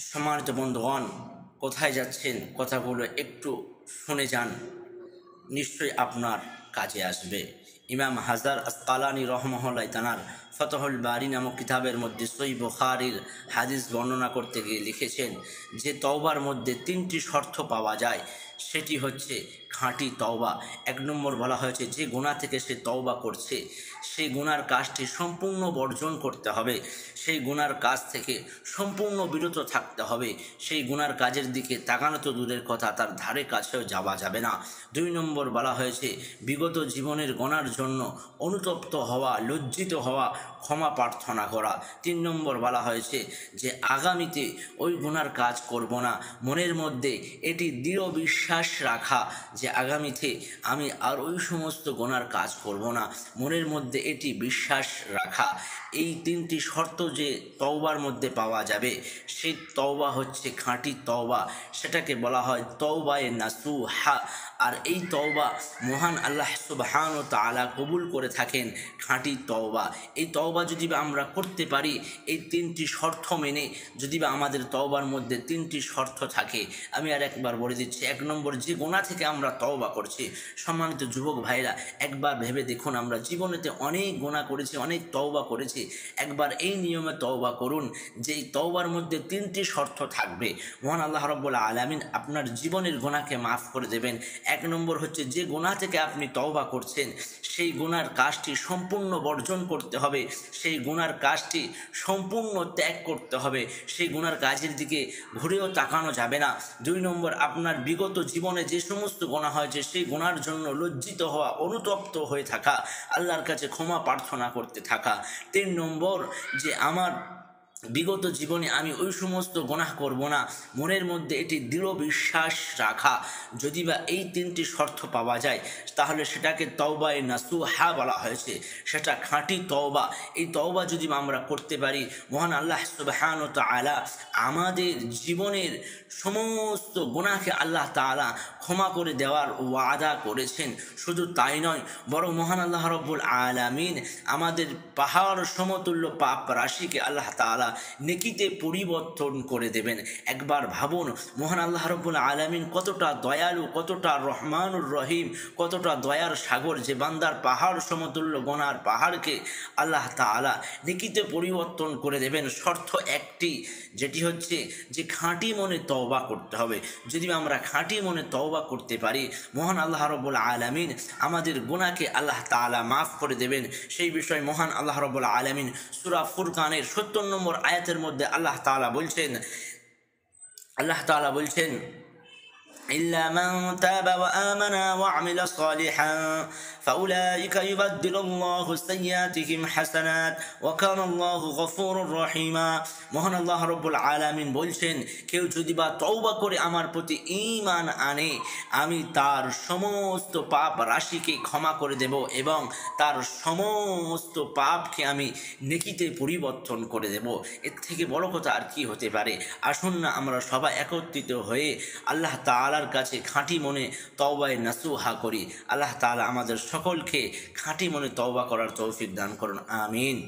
সম্মানিত বন্ধুগণ, কোথায় যাচ্ছেন কথাগুলো একটু শুনে যান, নিশ্চয়ই আপনার কাজে আসবে। ইমাম হাজার আসকালানি রহমহুল্লাহ তানার ফতহুল বারি নামক কিতাবের মধ্যে সহিহ বুখারীর হাদিস বর্ণনা করতে গিয়ে লিখেছেন যে তওবার মধ্যে তিনটি শর্ত পাওয়া যায়, সেটি হচ্ছে খাঁটি তওবা। এক নম্বর বলা হয়েছে যে গুনাহ থেকে সে তওবা করছে সেই গুনার কাজটি সম্পূর্ণ বর্জন করতে হবে, সেই গুনার কাজ থেকে সম্পূর্ণ বিরত থাকতে হবে, সেই গুনার কাজের দিকে তাকানো তো দূরের কথা, তার ধারে কাছেও যাওয়া যাবে না। দুই নম্বর বলা হয়েছে বিগত জীবনের গুনার জন্য অনুতপ্ত হওয়া, লজ্জিত হওয়া, ক্ষমা প্রার্থনা করা। তিন নম্বর বলা হয়েছে যে আগামীতে ওই গুনার কাজ করব না, মনের মধ্যে এটি দৃঢ় বিশ্বাস রাখা যে আগামীতে আমি আর ওই সমস্ত গুনার কাজ করব না, মনের মধ্যে এটি বিশ্বাস রাখা। এই তিনটি শর্ত যে তওবার মধ্যে পাওয়া যাবে, সেই তওবা হচ্ছে খাঁটি তওবা, সেটাকে বলা হয় তওবায়ে নাসুহা। আর এই তওবা মহান আল্লাহ সুবহান ও তাআলা কবুল করে থাকেন খাঁটি তওবা। এই তওবা যদি বা আমরা করতে পারি, এই তিনটি শর্ত মেনে যদি বা আমাদের তওবার মধ্যে তিনটি শর্ত থাকে, আমি আর একবার বলে দিচ্ছি। এক নম্বর, যে গুনাহ থেকে আমরা তওবা করছি, সম্মানিত যুবক ভাইরা একবার ভেবে দেখুন, আমরা জীবনেতে অনেক গুনাহ করেছি, অনেক তওবা করেছি। একবার এই নিয়মে তওবা করুন যে এই তওবার মধ্যে তিনটি শর্ত থাকবে, মহান আল্লাহ রাব্বুল আলামিন আপনার জীবনের গুনাহকে মাফ করে দেবেন। এক নম্বর হচ্ছে যে গুনাহ থেকে আপনি তওবা করছেন সেই গুনার কাজটি সম্পূর্ণ বর্জন করতে হবে, সেই গুনার কাজটি সম্পূর্ণ ত্যাগ করতে হবে, সেই গুনার কাজের দিকে ঘুরেও তাকানো যাবে না। দুই নম্বর, আপনার বিগত জীবনে যে সমস্ত গুনাহ হয়েছে সেই গুনার জন্য লজ্জিত হওয়া, অনুতপ্ত হয়ে থাকা, আল্লাহর কাছে ক্ষমা প্রার্থনা করতে থাকা। তিন নম্বর, যে আমার বিগত জীবনে আমি ওই সমস্ত গুনাহ করব না, মনের মধ্যে এটি দৃঢ় বিশ্বাস রাখা। যদি বা এই তিনটি শর্ত পাওয়া যায় তাহলে সেটাকে তওবায়ে নাসুহা বলা হয়েছে, সেটা খাঁটি তওবা। এই তওবা যদি আমরা করতে পারি, মহান আল্লাহ সুবহানাহু ওয়া তাআলা আমাদের জীবনের সমস্ত গুনাহকে আল্লাহ তাআলা ক্ষমা করে দেওয়ার ওয়াদা করেছেন। শুধু তাই নয়, বরং মহান আল্লাহ রাব্বুল আলামিন আমাদের পাহাড় সমতুল্য পাপ রাশিকে আল্লাহ তাআলা নেকিতে পরিবর্তন করে দেবেন। একবার ভাবুন, মহান আল্লাহ রাব্বুল আলামিন কতটা দয়ালু, কতটা রহমানুর রহিম, কতটা দয়ার সাগর, যে বান্দার পাহাড় সমতুল্য গুনার পাহাড়কে আল্লাহ তাআলা নেকিতে পরিবর্তন করে দেবেন। শর্ত একটি, যেটি হচ্ছে যে খাঁটি মনে তওবা করতে হবে। যদি আমরা খাঁটি মনে তওবা করতে পারি, মহান আল্লাহ রাব্বুল আলামিন আমাদের গুনাহকে আল্লাহ তাআলা মাফ করে দেবেন। সেই বিষয়ে মহান আল্লাহ রাব্বুল আলামিন সূরা ফুরকানের ৭০ নম্বর আয়াতের মধ্যে আল্লাহ তাআলা বলছেন إلا من تاب وآمن وعمل صالحا فأولئك يبدل الله سيئاتهم حسنات وكان الله غفورا رحيما। মহান আল্লাহ রাব্বুল আলামিন বলছেন, কেউ যদি বা তওবা করে আমার প্রতি ঈমান আনে, আমি তার সমস্ত পাপ রাশিকে ক্ষমা করে দেব এবং তার সমস্ত পাপকে আমি নেকিতে পরিবর্তন করে দেব। এর থেকে বড় কথা আর কি হতে পারে? আসুন না আমরা সবাই একত্রিত হয়ে আল্লাহ তাআলার কাছে খাঁটি মনে তওবায়ে নাসুহা করি। আল্লাহ তাআলা আমাদের সকলকে খাঁটি মনে তওবা করার তৌফিক দান করুন, আমিন।